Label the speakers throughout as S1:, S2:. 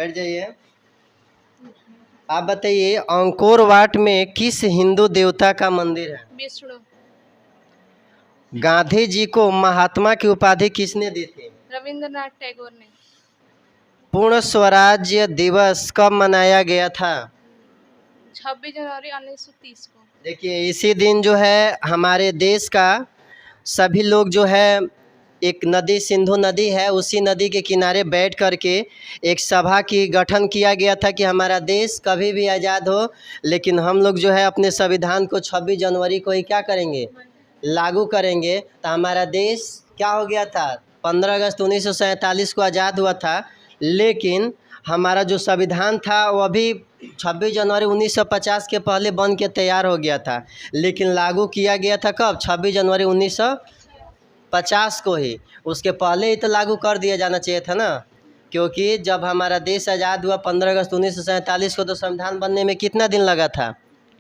S1: बैठ जाइए। आप बताइए अंकोर वाट में किस हिंदू देवता का मंदिर है?
S2: विष्णु।
S1: गांधी जी को महात्मा की उपाधि किसने दी थी?
S2: रविंद्रनाथ टैगोर ने।
S1: पूर्ण स्वराज्य दिवस कब मनाया गया था?
S2: 26 जनवरी 1930 को।
S1: देखिए इसी दिन जो है हमारे देश का सभी लोग जो है एक नदी सिंधु नदी है, उसी नदी के किनारे बैठ करके एक सभा की गठन किया गया था कि हमारा देश कभी भी आज़ाद हो, लेकिन हम लोग जो है अपने संविधान को 26 जनवरी को ही क्या करेंगे, लागू करेंगे। तो हमारा देश क्या हो गया था, 15 अगस्त 1947 को आज़ाद हुआ था, लेकिन हमारा जो संविधान था वो अभी 26 जनवरी 1950 के पहले बन के तैयार हो गया था, लेकिन लागू किया गया था कब, 26 जनवरी 1950 को ही। उसके पहले ही तो लागू कर दिया जाना चाहिए था ना, क्योंकि जब हमारा देश आज़ाद हुआ 15 अगस्त 1947 को, तो संविधान बनने में कितना दिन लगा था?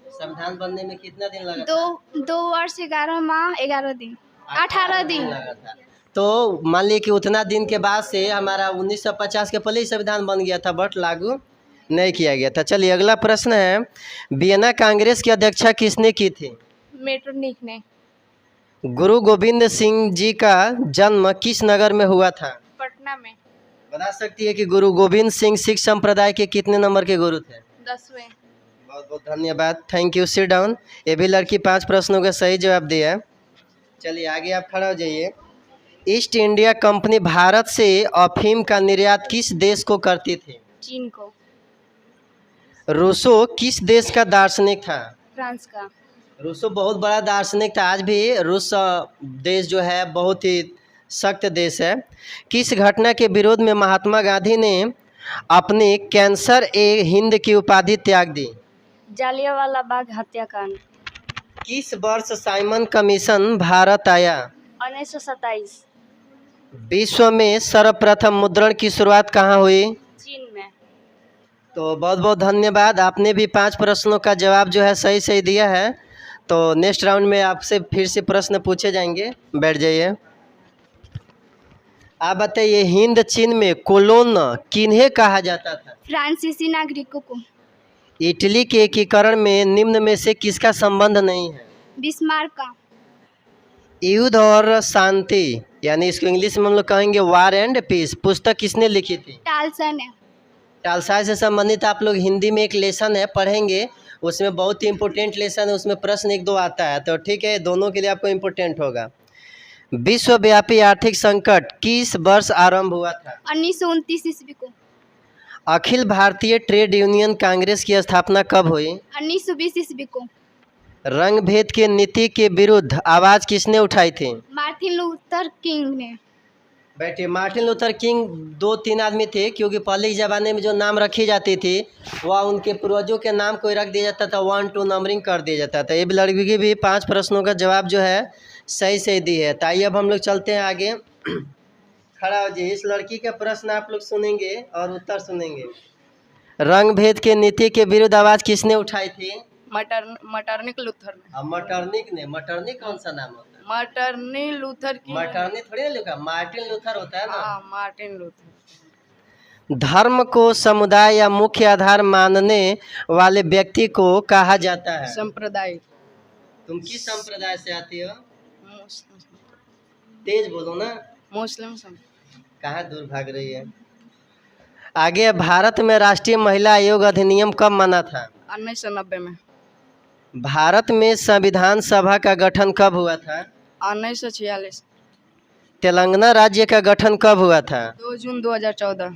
S1: संविधान बनने में कितना दिन लगा था?
S2: 2 वर्ष 11 माह 11 दिन 18 दिन
S1: लगा था। तो मान लीजिए कि उतना दिन के बाद से हमारा 1950 के पहले ही संविधान बन गया था, बट लागू नहीं किया गया था। चलिए अगला प्रश्न है, वियना कांग्रेस की अध्यक्षता किसने की थी?
S2: मेटरनिक ने।
S1: गुरु गोविंद सिंह जी का जन्म किस नगर में हुआ था?
S2: पटना में।
S1: बता सकती है कि गुरु गोविंद सिंह सिख संप्रदाय के कितने नंबर के गुरु थे?
S2: 10वें।
S1: बहुत बहुत धन्यवाद, थैंक यू, सिट डाउन। ये भी लड़की 5 प्रश्नों का सही जवाब दिया। चलिए आगे आप खड़ा हो जाइए। ईस्ट इंडिया कंपनी भारत से अफीम का निर्यात किस देश को करती थी?
S2: चीन को।
S1: रूसो किस देश का दार्शनिक था?
S2: फ्रांस का।
S1: रूसो बहुत बड़ा दार्शनिक था, आज भी रूस देश जो है बहुत ही सख्त देश है। किस घटना के विरोध में महात्मा गांधी ने अपनी कैंसर ए हिंद की उपाधि त्याग दी?
S2: जालियांवाला बाग हत्याकांड।
S1: किस वर्ष साइमन कमीशन भारत आया?
S2: 1927।
S1: विश्व में सर्वप्रथम मुद्रण की शुरुआत कहाँ हुई?
S2: चीन में।
S1: तो बहुत बहुत धन्यवाद, आपने भी 5 प्रश्नों का जवाब जो है सही सही दिया है। तो नेक्स्ट राउंड में आपसे फिर से प्रश्न पूछे जाएंगे, बैठ जाइए। आप बताइए हिंद चीन में कोलोन किन्हें कहा जाता था?
S2: फ्रांसीसी नागरिकों को।
S1: इटली के एकीकरण में निम्न में से किसका संबंध नहीं है?
S2: बिस्मार्क का।
S1: युद्ध और शांति, यानी इसको इंग्लिश में हम लोग कहेंगे वार एंड पीस, पुस्तक किसने लिखी थी?
S2: टालसन है।
S1: टालसाय से संबंधित आप लोग हिंदी में एक लेसन है पढ़ेंगे, उसमें बहुत ही इम्पोर्टेंट लेसन है, उसमें प्रश्न 1-2 आता है, तो ठीक है दोनों के लिए आपको इम्पोर्टेंट होगा। विश्वव्यापी आर्थिक संकट किस वर्ष आरंभ हुआ था?
S2: 1929 ईस्वी को।
S1: अखिल भारतीय ट्रेड यूनियन कांग्रेस की स्थापना कब हुई?
S2: 1920 ईस्वी को।
S1: रंग भेद के नीति के विरुद्ध आवाज किसने उठाई थी?
S2: मार्टिन लूथर किंग ने।
S1: बैठिए। मार्टिन लूथर किंग 2-3 आदमी थे, क्योंकि पहले के ज़माने में जो नाम रखी जाती थी वह उनके पूर्वजों के नाम को रख दिया जाता था, 1-2 नंबरिंग कर दिया जाता था। ये भी लड़की की भी 5 प्रश्नों का जवाब जो है सही सही दी है। तो आइए अब हम लोग चलते हैं आगे। खड़ा हो जाइए, इस लड़की का प्रश्न आप लोग सुनेंगे और उत्तर सुनेंगे। रंग भेद के नीति के विरुद्ध आवाज़ किसने उठाई थी?
S2: मटरनिक लूथर ने।
S1: मटरनिक ने। मटरनिक कौन सा नाम होता है?
S2: मटरनी लूथर की।
S1: मटरनी थोड़ी ना लिखा, मार्टिन लूथर होता है ना।
S2: हाँ, मार्टिन लूथर।
S1: धर्म को समुदाय या मुख्य आधार मानने वाले व्यक्ति को कहा जाता है
S2: संप्रदाय।
S1: तुम किस संप्रदाय से आती हो?
S2: मुस्लिम।
S1: तेज बोलो ना।
S2: मुस्लिम।
S1: कहाँ दूर भाग रही है। आगे, भारत में राष्ट्रीय महिला आयोग अधिनियम कब बना था?
S2: 1990 में।
S1: भारत में संविधान सभा का गठन कब हुआ था?
S2: 1946।
S1: तेलंगाना राज्य का गठन कब हुआ था?
S2: 2 जून 2014।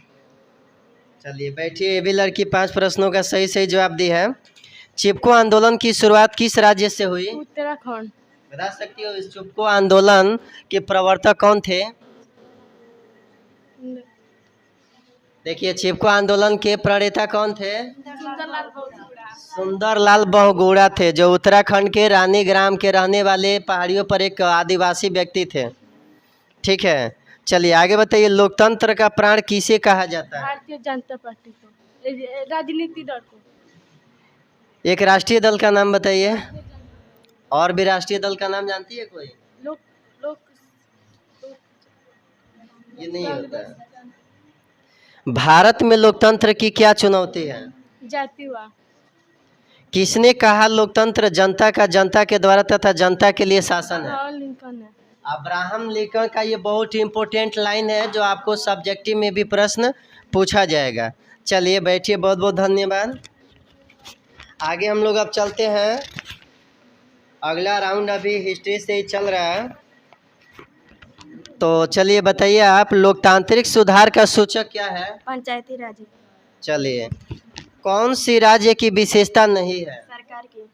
S1: चलिए बैठिए। ये भी लड़की 5 प्रश्नों का सही सही जवाब दी है। चिपको आंदोलन की शुरुआत किस राज्य से हुई?
S2: उत्तराखंड।
S1: बता सकती हो इस चिपको आंदोलन के प्रवर्तक कौन थे? देखिए चिपको आंदोलन के प्रणेता कौन थे? सुंदरलाल बहुगुणा थे, जो उत्तराखंड के रानी ग्राम के रहने वाले पहाड़ियों पर एक आदिवासी व्यक्ति थे। ठीक है, चलिए आगे बताइए। लोकतंत्र का प्राण किसे कहा जाता है?
S2: भारतीय जनता पार्टी को, राजनीति दल को।
S1: एक राष्ट्रीय दल का नाम बताइए। और भी राष्ट्रीय दल का नाम जानती है कोई?
S2: लोक
S1: ये नहीं होता है। भारत में लोकतंत्र की क्या चुनौती है?
S2: जातिवाद।
S1: किसने कहा लोकतंत्र जनता का जनता के द्वारा तथा जनता के लिए शासन है?
S2: अब्राहम लिंकन है।
S1: अब्राहम लिंकन का ये बहुत ही इम्पोर्टेंट लाइन है जो आपको सब्जेक्टिव में भी प्रश्न पूछा जाएगा। चलिए बैठिए, बहुत बहुत धन्यवाद। आगे हम लोग अब चलते हैं। अगला राउंड अभी हिस्ट्री से ही चल रहा है। तो चलिए बताइए आप, लोकतांत्रिक सुधार का सूचक क्या है?
S2: पंचायती राज।
S1: चलिए, कौन सी राज्य की विशेषता नहीं है?
S2: सरकार की।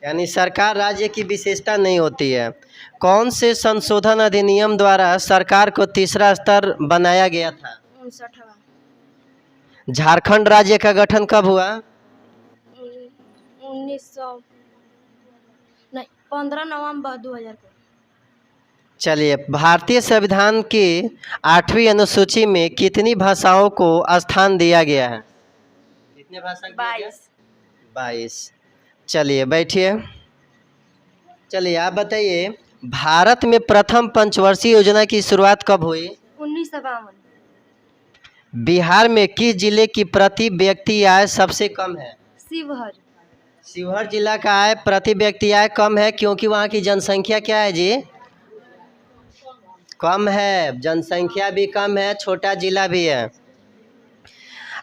S1: यानी सरकार राज्य की विशेषता नहीं होती है। कौन से संशोधन अधिनियम द्वारा सरकार को तीसरा स्तर बनाया गया था?
S2: 59वां।
S1: झारखंड राज्य का गठन कब हुआ?
S2: 1900 नहीं 15 नवंबर 2000 को।
S1: चलिए, भारतीय संविधान की 8वीं अनुसूची में कितनी भाषाओं को स्थान दिया गया है? कितने भाषा दिया गया? 22। चलिए बैठिए। चलिए आप बताइए, भारत में प्रथम पंचवर्षीय योजना की शुरुआत कब हुई?
S2: 1952।
S1: बिहार में किस जिले की प्रति व्यक्ति आय सबसे कम है?
S2: शिवहर।
S1: शिवहर जिला का आय प्रति व्यक्ति आय कम है क्योंकि वहाँ की जनसंख्या क्या है जी? कम है, जनसंख्या भी कम है, छोटा जिला भी है।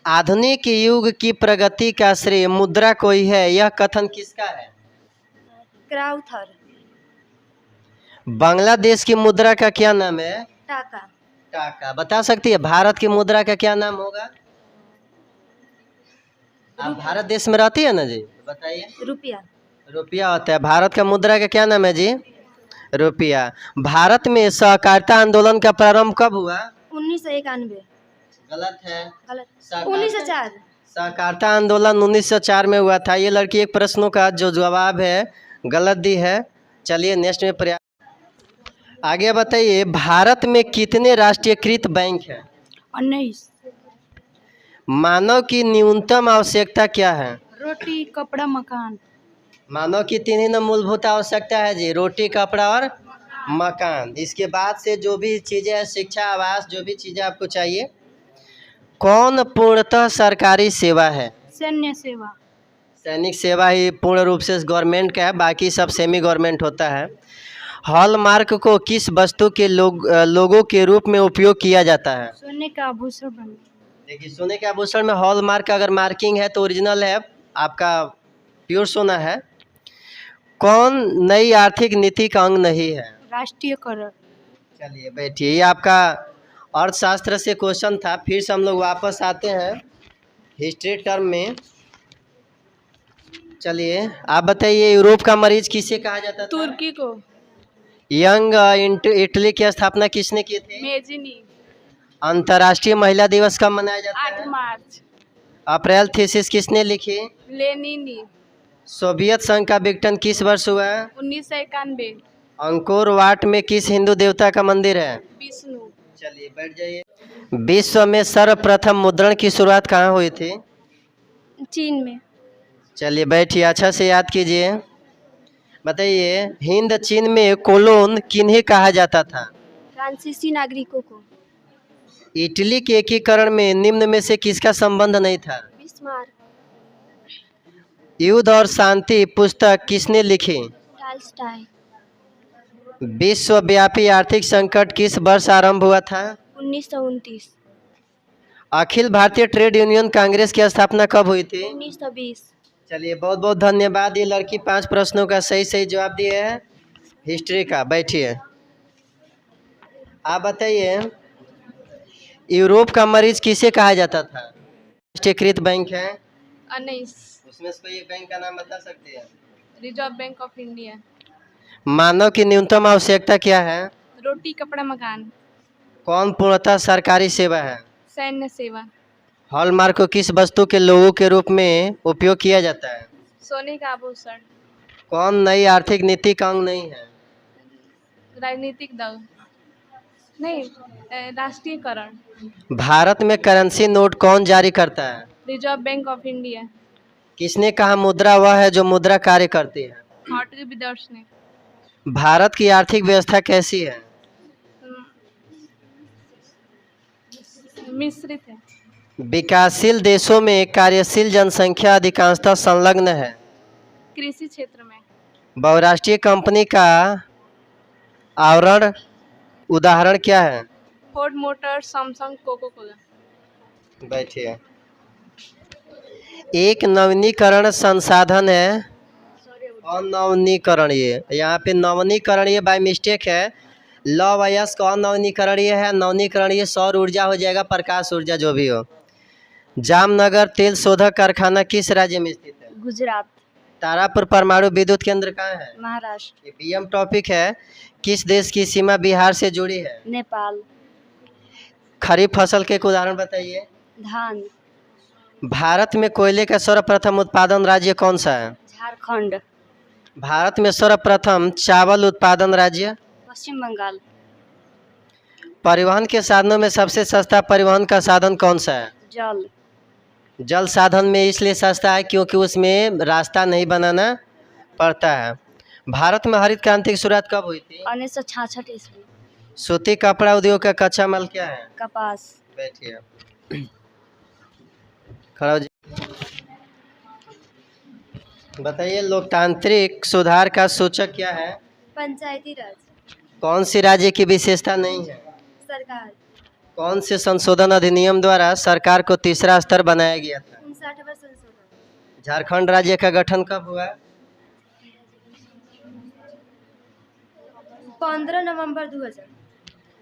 S1: आधुनिक युग की प्रगति का श्रेय मुद्रा को ही है, यह कथन किसका है?
S2: क्राउथर।
S1: बांग्लादेश की मुद्रा का क्या नाम है?
S2: टाका।
S1: टाका। बता सकती है भारत की मुद्रा का क्या नाम होगा? आप भारत देश में रहती है ना जी, बताइए।
S2: रुपया।
S1: रुपया होता है। भारत का मुद्रा का क्या नाम है जी? रुपया। भारत में सहकारिता आंदोलन का प्रारंभ कब हुआ?
S2: 1991।
S1: गलत है,
S2: गलत।
S1: सहकारिता-
S2: 1904।
S1: सहकारिता आंदोलन 1904 में हुआ था। ये लड़की एक प्रश्नों का जो जवाब है गलत दी है। चलिए नेक्स्ट में प्रयास। आगे बताइए, भारत में कितने राष्ट्रीयकृत बैंक हैं?
S2: 19।
S1: मानव की न्यूनतम आवश्यकता क्या है?
S2: रोटी कपड़ा मकान।
S1: मानव की 3 ही मूलभूत आवश्यकता है जी, रोटी कपड़ा और मकान। इसके बाद से जो भी चीज़ें हैं, शिक्षा आवास, जो भी चीज़ें आपको चाहिए। कौन पूर्णतः सरकारी सेवा है?
S2: सैन्य सेवा।
S1: सैनिक सेवा ही पूर्ण रूप से गवर्नमेंट का है, बाकी सब सेमी गवर्नमेंट होता है। हॉलमार्क को किस वस्तु के लोगों के रूप में उपयोग किया जाता है?
S2: सोने का आभूषण बन।
S1: देखिए, सोने के आभूषण में हॉलमार्क अगर मार्किंग है तो ओरिजिनल है, आपका प्योर सोना है। कौन नई आर्थिक नीति का अंग नहीं है?
S2: राष्ट्रीयकरण।
S1: चलिए बैठिए, ये आपका अर्थशास्त्र से क्वेश्चन था। फिर से हम लोग वापस आते हैं हिस्ट्री टर्म में। चलिए आप बताइए, यूरोप का मरीज किसे कहा जाता था?
S2: तुर्की को।
S1: यंग इटली की स्थापना किसने की थी?
S2: मेजिनी।
S1: अंतर्राष्ट्रीय महिला दिवस कब मनाया जाता है?
S2: 8 मार्च।
S1: अप्रैल थीसिस किसने लिखी?
S2: लेनिनी।
S1: सोवियत संघ का विघटन किस वर्ष हुआ?
S2: 1991।
S1: अंकोर वाट में किस हिंदू देवता का मंदिर है?
S2: विष्णु।
S1: चलिए बैठ जाइए। विश्व में सर्वप्रथम मुद्रण की शुरुआत कहाँ हुई थी?
S2: चीन में।
S1: चलिए बैठिए, अच्छा से याद कीजिए। बताइए, हिंद चीन में कोलोन किन्हें कहा जाता था?
S2: फ्रांसीसी नागरिकों को।
S1: इटली के एकीकरण में निम्न में से किसका संबंध नहीं था?
S2: बिस्मार्क।
S1: युद्ध और शांति पुस्तक किसने लिखी?
S2: टाल्स्टाय।
S1: विश्वव्यापी आर्थिक संकट किस वर्ष आरंभ हुआ था?
S2: 1929।
S1: अखिल भारतीय ट्रेड यूनियन कांग्रेस की स्थापना कब हुई थी?
S2: 1920।
S1: चलिए बहुत बहुत धन्यवाद। ये लड़की 5 प्रश्नों का सही सही जवाब दिए है हिस्ट्री का। बैठिए। आप बताइए, यूरोप का मरीज किसे कहा जाता था? राष्ट्रीयकृत बैंक है,
S2: 19।
S1: उसमें से कोई एक बैंक का नाम बता सकते हैं?
S2: Reserve Bank of India.
S1: मानव की न्यूनतम आवश्यकता क्या है?
S2: रोटी कपड़ा मकान।
S1: कौन पूर्णतः सरकारी सेवा है?
S2: सैन्य सेवा।
S1: हॉलमार्क को किस वस्तु के लोगों के रूप में उपयोग किया जाता है?
S2: सोने का आभूषण।
S1: कौन नई आर्थिक नीति का अंग नहीं है?
S2: राजनीतिक दल नहीं, राष्ट्रीयकरण।
S1: भारत में करेंसी नोट कौन जारी करता है?
S2: Reserve Bank of India.
S1: किसने कहा मुद्रा वह है जो मुद्रा कार्य करती है?
S2: हॉटरी विदर्श ने।
S1: भारत की आर्थिक व्यवस्था कैसी है?
S2: मिश्रित है।
S1: विकासशील देशों में कार्यशील जनसंख्या अधिकांशतः संलग्न है।
S2: कृषि क्षेत्र में।
S1: बहुराष्ट्रीय कंपनी का आवरण उदाहरण क्या है?
S2: Ford Motor, Samsung, Coca Cola.
S1: बैठिए। एक नवीनीकरण संसाधन है, अनवनीकरणीय। यहाँ पे नवीनीकरणीय बाय मिस्टेक है, लव अयस्क अनवनीकरणीय है, नवीनीकरणीय सौर ऊर्जा हो जाएगा, प्रकाश ऊर्जा जो भी हो। जामनगर तेल शोधक कारखाना किस राज्य में स्थित है?
S2: गुजरात।
S1: तारापुर परमाणु विद्युत केंद्र कहाँ है?
S2: महाराष्ट्र।
S1: ये बीएम टॉपिक है। किस देश की सीमा बिहार से जुड़ी है?
S2: नेपाल।
S1: खरीफ फसल के एक उदाहरण बताइए।
S2: धान।
S1: भारत में कोयले का सर्वप्रथम उत्पादन राज्य कौन सा है?
S2: झारखंड।
S1: भारत में सर्वप्रथम चावल उत्पादन राज्य?
S2: पश्चिम बंगाल।
S1: परिवहन के साधनों में सबसे सस्ता परिवहन का साधन कौन सा है?
S2: जल। जल
S1: साधन में इसलिए सस्ता है क्योंकि उसमें रास्ता नहीं बनाना पड़ता है। भारत में हरित क्रांति की शुरुआत कब हुई थी?
S2: 1966 ईस्वी।
S1: सूती कपड़ा उद्योग का कच्चा माल क्या है?
S2: कपास।
S1: बैठिए। खड़ा हो जाइए। बताइए, लोकतांत्रिक सुधार का सूचक क्या है?
S2: पंचायती राज।
S1: कौन सी राज्य की विशेषता नहीं है?
S2: सरकार।
S1: कौन से संशोधन अधिनियम द्वारा सरकार को तीसरा स्तर बनाया गया था?
S2: 59वां संशोधन।
S1: झारखंड राज्य का गठन कब हुआ?
S2: 15 नवंबर 2000।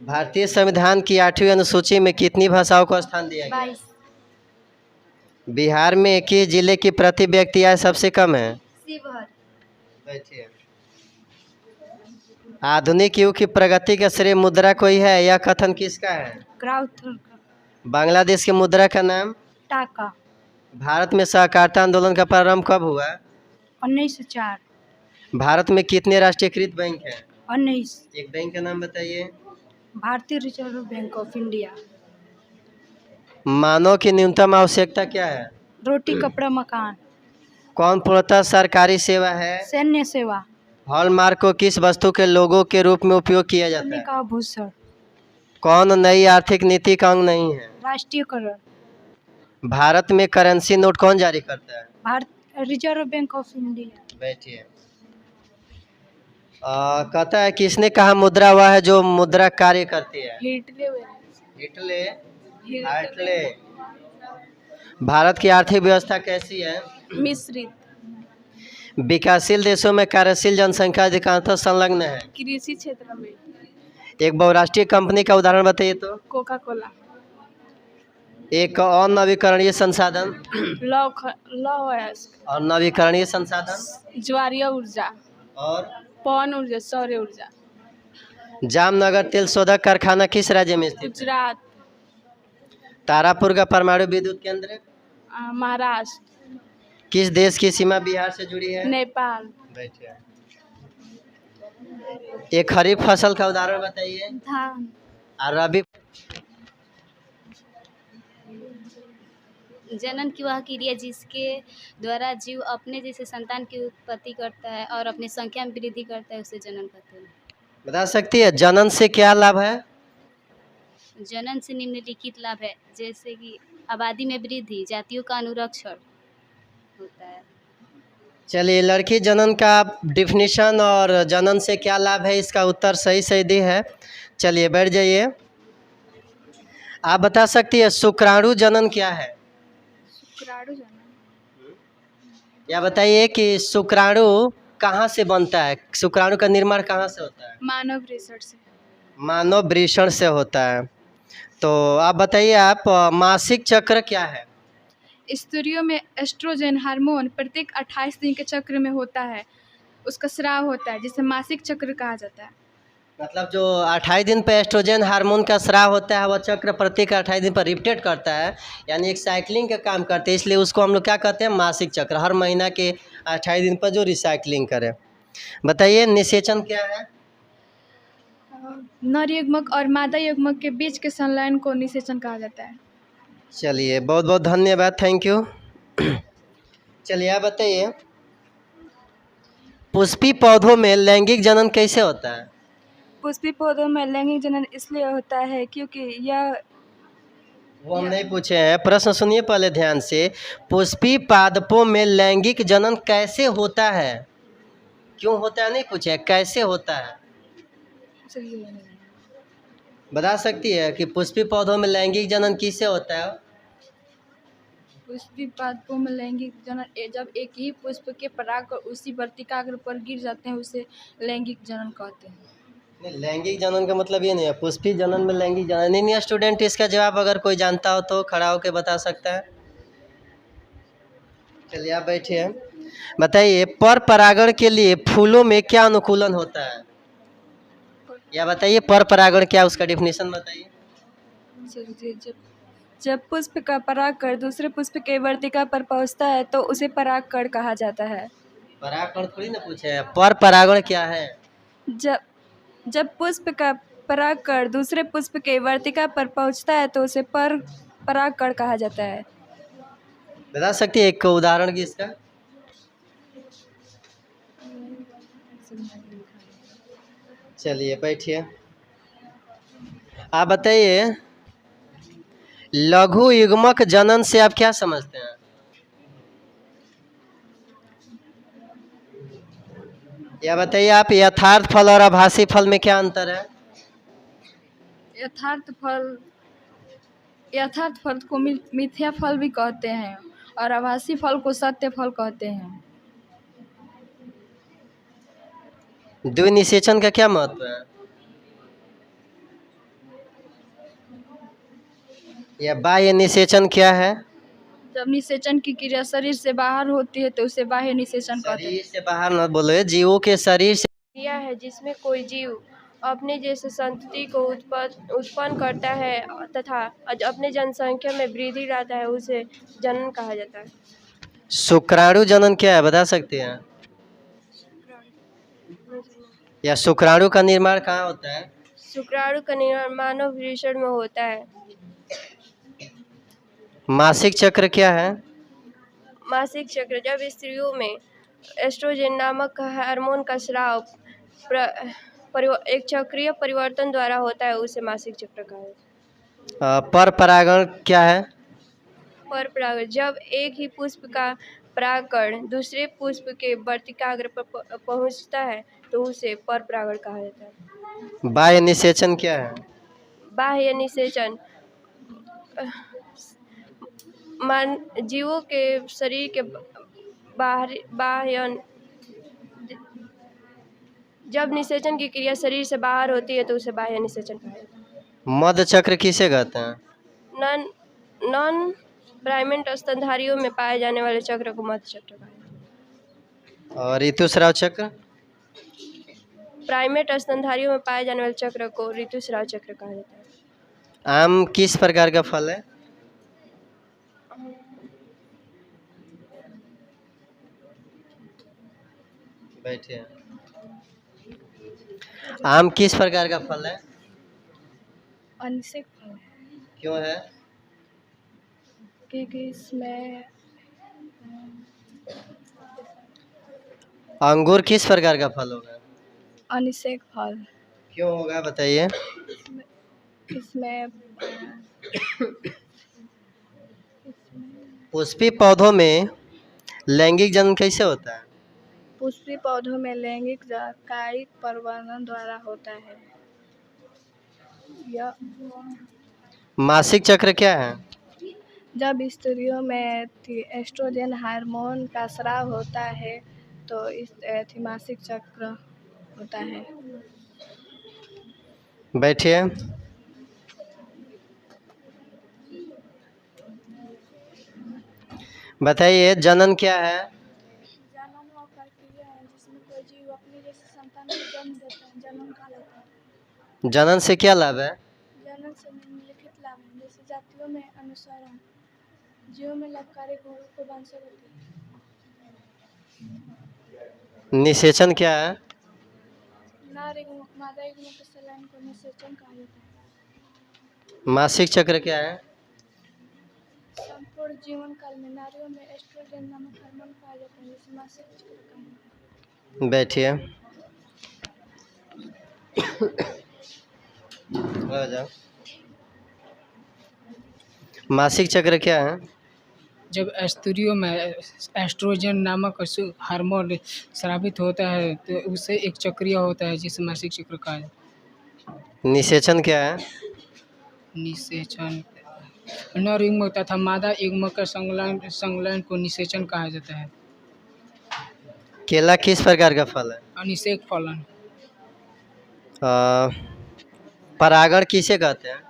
S1: भारतीय संविधान की 8वीं अनुसूची में कितनी भाषाओं को स्थान दिया गया?
S2: 22।
S1: बिहार में किस जिले की प्रति व्यक्ति आय सबसे कम है?
S2: शिवहर।
S1: बैठिए। आधुनिक युग की प्रगति का श्रेय मुद्रा कोई है, यह कथन किसका है?
S2: क्राउथर।
S1: बांग्लादेश की मुद्रा का नाम?
S2: टाका।
S1: भारत में सहकारिता आंदोलन का प्रारंभ कब हुआ?
S2: 1904।
S1: भारत में कितने राष्ट्रीयकृत बैंक हैं?
S2: 19।
S1: एक बैंक का नाम बताइए।
S2: भारतीय रिजर्व बैंक ऑफ इंडिया।
S1: मानव की न्यूनतम आवश्यकता क्या है?
S2: रोटी, कपड़ा, मकान।
S1: कौन पूर्णतः सरकारी सेवा है?
S2: सैन्य सेवा।
S1: हॉलमार्क को किस वस्तु के लोगो के रूप में उपयोग किया जाता
S2: सोने
S1: है?
S2: का आभूषण।
S1: कौन नई आर्थिक नीति का अंग नहीं है?
S2: राष्ट्रीयकरण।
S1: भारत में करेंसी नोट कौन जारी करता है?
S2: Bharat reserve Bank of India.
S1: बैठिए। कहता है किसने कहा मुद्रा वह है जो मुद्रा कार्य करती है? हिटले। हार्टले। भारत की आर्थिक व्यवस्था कैसी है?
S2: मिश्रित।
S1: विकासशील देशों में कार्यशील जनसंख्या अधिकांशतः संलग्न है।
S2: कृषि क्षेत्र में।
S1: एक बहुराष्ट्रीय कंपनी का उदाहरण बताइए तो।
S2: Coca Cola.
S1: एक अनवीकरणीय संसाधन।
S2: लौह अयस्क।
S1: और नवीकरणीय संसाधन।
S2: ज्वारीय ऊर्जा।
S1: और
S2: पवन ऊर्जा, सौर ऊर्जा।
S1: जामनगर तेल शोधक कारखाना किस राज्य में स्थित है?
S2: गुजरात।
S1: तारापुर का परमाणु विद्युत केंद्र?
S2: महाराष्ट्र।
S1: किस देश की सीमा बिहार से जुड़ी है?
S2: नेपाल।
S1: बैठिए। एक खरीफ फसल का उदाहरण बताइए।
S2: धान।
S1: और रबी?
S3: जनन की वह क्रिया जिसके द्वारा जीव अपने जैसे संतान की उत्पत्ति करता है और अपनी संख्या में वृद्धि करता है उसे जनन कहते हैं।
S1: बता सकती है जनन से क्या लाभ है?
S3: जनन से निम्नलिखित लाभ है, जैसे कि आबादी में वृद्धि, जातियों का अनुरक्षण होता है।
S1: चलिए, लड़की जनन का डिफिनीशन और जनन से क्या लाभ है, इसका उत्तर सही सही दी है। चलिए बैठ जाइए। आप बता सकती है शुक्राणु जनन क्या है?
S2: शुक्राणु जनन।
S1: या बताइए कि शुक्राणु कहाँ से बनता है? शुक्राणु का निर्माण कहाँ से होता है?
S2: मानव वृषण से।
S1: मानव वृषण से होता है। तो आप बताइए, आप मासिक चक्र क्या है?
S2: स्त्रियों में एस्ट्रोजन हार्मोन प्रत्येक 28 दिन के चक्र में होता है, उसका स्राव होता है जिसे मासिक चक्र कहा जाता है।
S1: मतलब जो 28 दिन पर एस्ट्रोजन हार्मोन का स्राव होता है, वह चक्र प्रत्येक 28 दिन पर रिपीट करता है, यानी एक साइकिलिंग का काम करते हैं, इसलिए उसको हम लोग क्या कहते हैं? मासिक चक्र। हर महीना के 28 दिन पर जो रिसाइकलिंग करे। बताइए निषेचन क्या है?
S2: नर युग्मक और मादा युग्मक के बीच के संलयन को निषेचन कहा जाता है।
S1: चलिए बहुत बहुत धन्यवाद, थैंक यू। चलिए आप बताइए, पुष्पी पौधों में लैंगिक जनन कैसे होता है?
S2: पुष्पी पौधों में लैंगिक जनन इसलिए होता है क्योंकि यह
S1: वो हम नहीं पूछे हैं, प्रश्न सुनिए पहले ध्यान से। पुष्पी पादपों में लैंगिक जनन कैसे होता है? क्यों होता है नहीं पूछे, कैसे होता है बता सकती है कि पुष्पी पौधों में लैंगिक जनन किससे होता है?
S2: पुष्पी पादपों में लैंगिक जनन जब एक ही पुष्प के पराग उसी वर्तिकाग्र पर गिर जाते हैं उसे लैंगिक जनन कहते हैं।
S1: नहीं, लैंगिक जनन का मतलब ये नहीं है, पुष्पी जनन में लैंगिक जनन नहीं है। स्टूडेंट इसका जवाब अगर कोई जानता हो तो खड़ा होकर बता सकता है। चलिए आप बैठिए, बताइए पर परागण के लिए फूलों में क्या अनुकूलन होता है? या बताइए पर परागण क्या, उसका डिफिनेशन बताइए।
S2: जब पुष्प का परागकण दूसरे पुष्प के वर्तिका पर पहुंचता है तो उसे परागकण कहा जाता है।
S1: परागकण थोड़ी ना पूछे हैं, पर परागण क्या है?
S2: जब पुष्प का परागकण दूसरे पुष्प के वर्तिका पर पहुंचता है तो उसे परागकण कहा जाता है।
S1: बता सकती है एक उदाहरण की इसका? चलिए बैठिए, आप बताइए लघु युग्मक जनन से आप क्या समझते हैं? या बताइए आप यथार्थ फल और आभासी फल में क्या अंतर है?
S2: यथार्थ फल को मिथ्या फल भी कहते हैं और आभासी फल को सत्य फल कहते हैं।
S1: द्विनिषेचन का क्या महत्व है? या बाह्य निषेचन क्या है?
S2: जब निषेचन की क्रिया शरीर से बाहर होती है तो उसे बाह्य निषेचन कहते हैं।
S1: शरीर से बाहर न बोलो, जीवों के शरीर से
S4: क्रिया है जिसमें कोई जीव अपने जैसे संतति को उत्पन्न करता है तथा अपने जनसंख्या में वृद्धि लाता है, उसे जनन कहा जाता है।
S1: शुक्राणु जनन क्या है बता सकते हैं? या शुक्राणु का निर्माण कहाँ होता है?
S4: शुक्राणु का निर्माण मानव वृषण में होता है।
S1: मासिक चक्र क्या है?
S4: मासिक चक्र जब स्त्रियों में एस्ट्रोजन नामक हार्मोन का स्राव एक चक्रीय परिवर्तन द्वारा होता है, उसे मासिक चक्र कहा जाता है।
S1: पर परागण क्या है?
S4: पर परागण जब एक ही पुष्प का परागकण दूसरे पुष्प के वर्तिकाग्र पर पहुंचता है तो उसे पर परागण कहा जाता है।
S1: बाह्य निषेचन क्या है?
S4: बाह्य निषेचन जीवों के शरीर के बाह्य जब निषेचन की क्रिया शरीर से बाहर होती है तो उसे बाह्य निषेचन कहा जाता है।
S1: मध्य चक्र किसे कहते हैं?
S4: नॉन प्राइमेट स्तनधारियों में पाए जाने वाले चक्र को मध्य चक्र कहा जाता है।
S1: और ऋतुस्राव चक्र?
S4: प्राइमेट स्तनधारियों में पाए जाने वाले चक्र को ऋतुस्राव चक्र कहा जाता है।
S1: आम किस प्रकार का फल है? बैठिए, आम किस प्रकार का फल है?
S2: अनिषेक फल है
S1: क्यों है?
S2: क्योंकि इसमें
S1: अंगूर किस प्रकार का फल होगा?
S2: अनिषेक फल
S1: क्यों होगा बताइए?
S2: इसमें
S1: पुष्पी पौधों में लैंगिक जनन कैसे होता है?
S2: पुष्पी पौधों में लैंगिक कायिक परिवर्तन द्वारा होता है। यह
S1: मासिक चक्र क्या है?
S2: जब स्त्रियों में एस्ट्रोजन हार्मोन का स्राव होता है तो इस मासिक चक्र होता है।
S1: बैठिए, बताइए जनन क्या है?
S2: जनन वह प्रक्रिया है जिसमें कोई जीव अपने जैसे संतान को जन्म देता है, जनन कहलाता है।
S1: जनन से क्या लाभ है?
S2: जनन से निम्नलिखित लाभ हैं, जैसे जातियों में अनुसरण, जीवों में लाभकारी गुणों को वंशवृद्धि।
S1: निषेचन क्या है?
S2: नर एवं मादा युग्म के संलयन को निषेचन कहा जाता है।
S1: मासिक चक्र क्या है?
S2: संपूर्ण जीवन काल में नारियों में एस्ट्रोजन नामक हार्मोन पाया जाता है, जिसे मासिक चक्र कहा जाता है।
S1: बैठिए, हो जाओ। मासिक चक्र क्या है?
S5: जब स्त्रियों में एस्ट्रोजन नामक हार्मोन स्रावित होता है तो उससे एक चक्रिया होता है जिसे मासिक चक्र कहा जाता
S1: निषेचन क्या है?
S5: है। निषेचन नर युग्म तथा मादा युग्म का संलयन को निषेचन कहा जाता है।
S1: केला किस प्रकार का फल है?
S5: अनिषेक फलन।
S1: परागण किसे कहते हैं?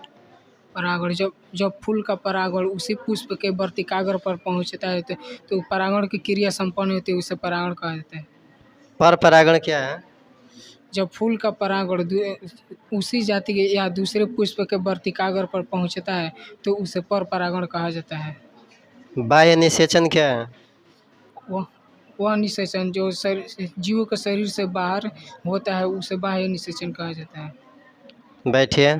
S5: परागण जब जब फूल का परागण उसी पुष्प के वर्तिकाग्र पर पहुंचता है तो परागण की क्रिया संपन्न होती है, उसे परागण कहा जाता है।
S1: पर परागण क्या है?
S5: जब फूल का परागण उसी जाति के या दूसरे पुष्प के वर्तिकाग्र पर पहुंचता है तो उसे पर परागण कहा जाता है।
S1: बाह्य निषेचन क्या है?
S5: वह निषेचन जो जीव के शरीर से बाहर होता है उसे बाह्य निषेचन कहा जाता है।
S1: बैठिए।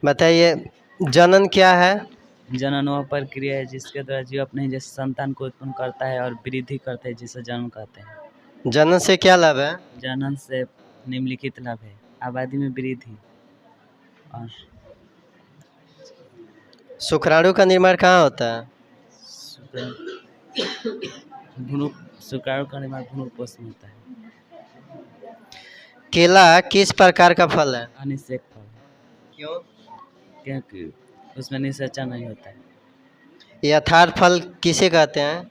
S1: बताइए, जनन क्या है?
S6: जनन वह प्रक्रिया है जिसके द्वारा जीव अपने ही जैसे संतान को उत्पन्न करता है और वृद्धि करता है, जिसे जन्म कहते हैं।
S1: जनन से क्या लाभ है?
S6: जनन से निम्नलिखित लाभ है: आबादी में वृद्धि और
S1: शुक्राणु का निर्माण कहाँ होता है?
S6: शुक्राणु का निर्माण भ्रूणपोष में होता है।
S1: केला किस प्रकार का फल है?
S6: अनिषेक फल,
S1: क्यों?
S6: क्योंकि उसमें निषेचन नहीं होता है।
S1: यथार्थ फल किसे कहते हैं?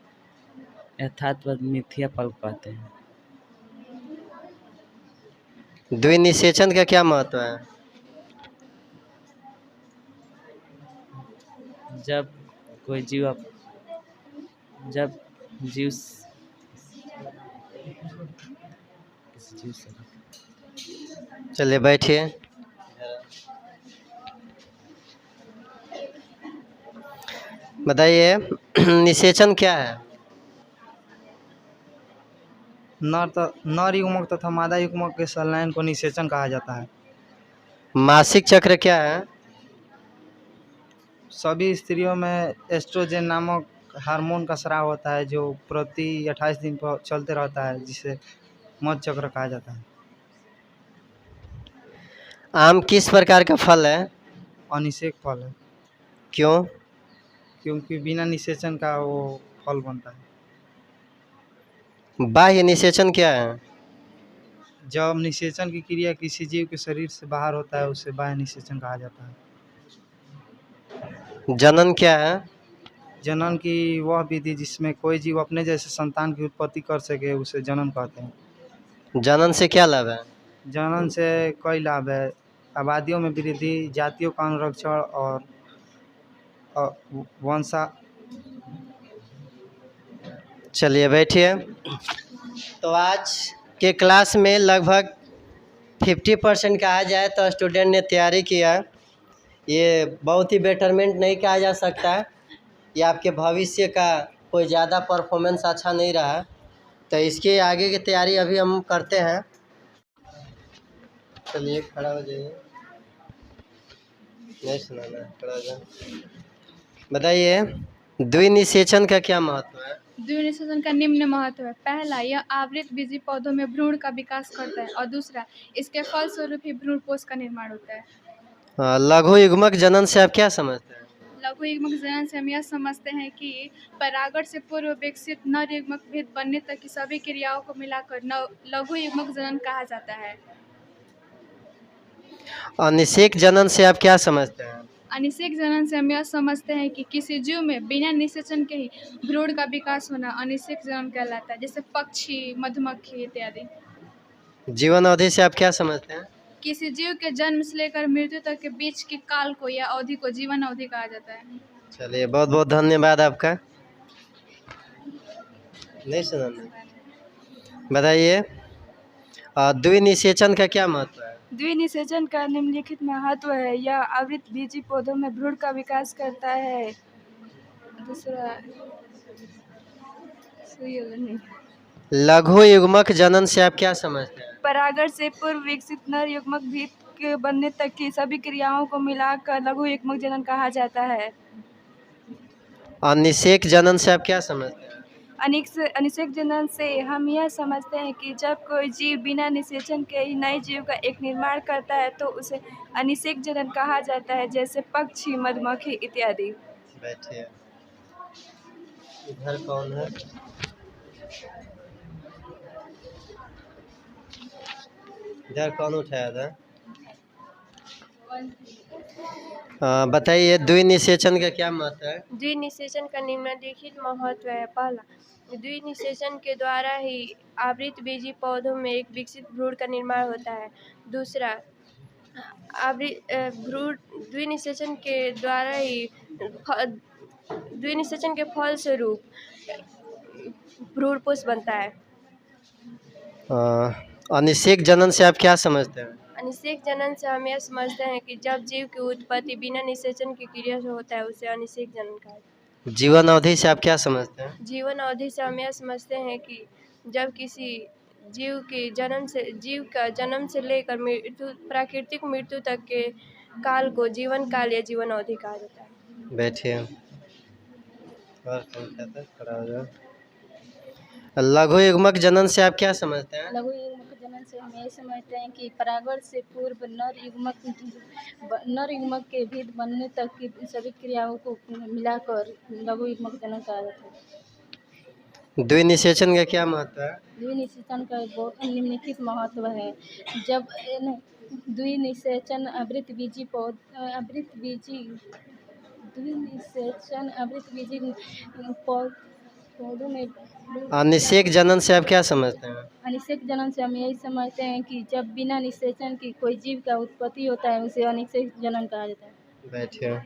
S6: यथार्थ मिथ्या फल कहते हैं।
S1: द्विनिषेचन का क्या महत्व है?
S6: जब कोई जीव
S1: चलिए बैठिए। बताइए, निषेचन क्या है?
S7: नर युग्मक तथा मादा युग्मक के संलयन को निषेचन कहा जाता है।
S1: मासिक चक्र क्या है?
S7: सभी स्त्रियों में एस्ट्रोजन नामक हार्मोन का स्राव होता है जो प्रति 28 दिन पर चलते रहता है, जिसे मध चक्र कहा जाता है।
S1: आम किस प्रकार का फल है?
S7: अनिषेक फल है,
S1: क्यों?
S7: क्योंकि बिना निषेचन का वो फल बनता है।
S1: बाह्य निषेचन क्या है?
S7: जब निषेचन की क्रिया किसी जीव के शरीर से बाहर होता है उसे बाह्य निषेचन कहा जाता है।
S1: जनन क्या है?
S7: जनन की वह विधि जिसमें कोई जीव अपने जैसे संतान की उत्पत्ति कर सके उसे जनन कहते हैं।
S1: जनन से क्या लाभ है?
S7: जनन से कई लाभ है: आबादियों में वृद्धि, जातियों का अनुरक्षण और वंशा।
S1: चलिए बैठिए। तो आज के क्लास में लगभग 50% कहा जाए तो स्टूडेंट ने तैयारी किया। ये बहुत ही बेटरमेंट नहीं कहा जा सकता, ये आपके भविष्य का कोई ज़्यादा परफॉर्मेंस अच्छा नहीं रहा, तो इसके आगे की तैयारी अभी हम करते हैं। चलिए खड़ा हो जाइए, नहीं सुनाना, खड़ा हो जाए। बताइए, द्विनिषेचन का क्या महत्व है?
S2: द्विनिषेचन का निम्न महत्व है: पहला, यह आवृत बीजी पौधों में भ्रूण का विकास करता है, और दूसरा, इसके फलस्वरूप ही भ्रूणपोष का निर्माण होता है।
S1: लघु युग्मक जनन से आप क्या समझते हैं?
S2: लघु युग्मक जनन से हम यह समझते हैं कि परागण से पूर्व विकसित नर युग्मक भेद बनने तक की सभी क्रियाओं को मिलाकर लघु युग्मक जनन कहा जाता है।
S1: अनिषेक जनन से आप क्या समझते हैं?
S2: अनिषेक जनन से हम यह समझते हैं कि किसी जीव में बिना निषेचन के ही भ्रूण का विकास होना अनिषेक जनन कहलाता है, जैसे पक्षी, मधुमक्खी इत्यादि।
S1: जीवन अवधि से आप क्या समझते हैं?
S2: किसी जीव के जन्म से लेकर मृत्यु तक के बीच के काल को या अवधि को जीवन अवधि कहा जाता है।
S1: चलिए बहुत बहुत धन्यवाद आपका। नहीं सुनाना। बताइए, द्विनिषेचन का क्या महत्व है?
S8: द्विनिषेचन का निम्नलिखित महत्व है: यह आवृत बीजी पौधों में भ्रूण का विकास करता है। दूसरा,
S1: लघु युग्मक जनन से आप क्या समझते हैं?
S8: परागण से पूर्व विकसित नर युग्मक भीत के बनने तक की सभी क्रियाओं को मिलाकर लघु युग्मक जनन कहा जाता है।
S1: अनिषेक जनन से आप क्या समझते हैं?
S8: अनिषेक जनन से हम यह समझते हैं कि जब कोई जीव बिना निषेचन के ही नए जीव का एक निर्माण करता है तो उसे अनिषेक जनन कहा जाता है, जैसे पक्षी, मधुमक्खी इत्यादि।
S1: बैठिए। इधर कौन है? इधर कौन उठाया था? बताइए द्विनिषेचन का क्या महत्व है?
S4: द्विनिषेचन का निम्नलिखित महत्व है। पहला, द्विनिषेचन के द्वारा ही आवृत बीजी पौधों में एक विकसित भ्रूण का निर्माण होता है। दूसरा, द्विनिषेचन के द्वारा ही द्विनिषेचन के फलस्वरूप भ्रूणपोष बनता है।
S1: अनिषेक जनन से आप क्या समझते हैं?
S4: अनिषेक जनन से हम यह समझते हैं कि जब जीव की उत्पत्ति बिना निषेचन की क्रिया से होता है उसे अनिषेक जनन कहा जाता है।
S1: जीवन अवधि से आप क्या समझते हैं?
S4: जीवन अवधि से हम यह समझते हैं कि जब किसी जीव का जन्म से लेकर प्राकृतिक मृत्यु तक के काल को जीवन काल या जीवन अवधि कहा जाता है।
S1: बैठिए। और कौन कहता है? खड़ा हो जाओ। लघु युग्मक जनन से आप क्या समझते हैं?
S9: लघु युग्मक जनन से हम यही समझते हैं कि परागण से पूर्व नर युग्मक के भेद बनने तक की सभी क्रियाओं को मिलाकर लघु युग्मक जनन कहा जाता है।
S1: द्विनिषेचन का क्या महत्व है?
S9: द्विनिषेचन का बहुत निम्नलिखित महत्व है। जब द्विनिषेचन आवृत बीजी पौधों में।
S1: अनिषेक जनन से आप क्या समझते हैं?
S9: अनिषेक जनन से हम यही समझते हैं कि जब बिना निषेचन की कोई जीव का उत्पत्ति होता है उसे अनिषेक जनन कहा जाता है।
S1: बैठिए।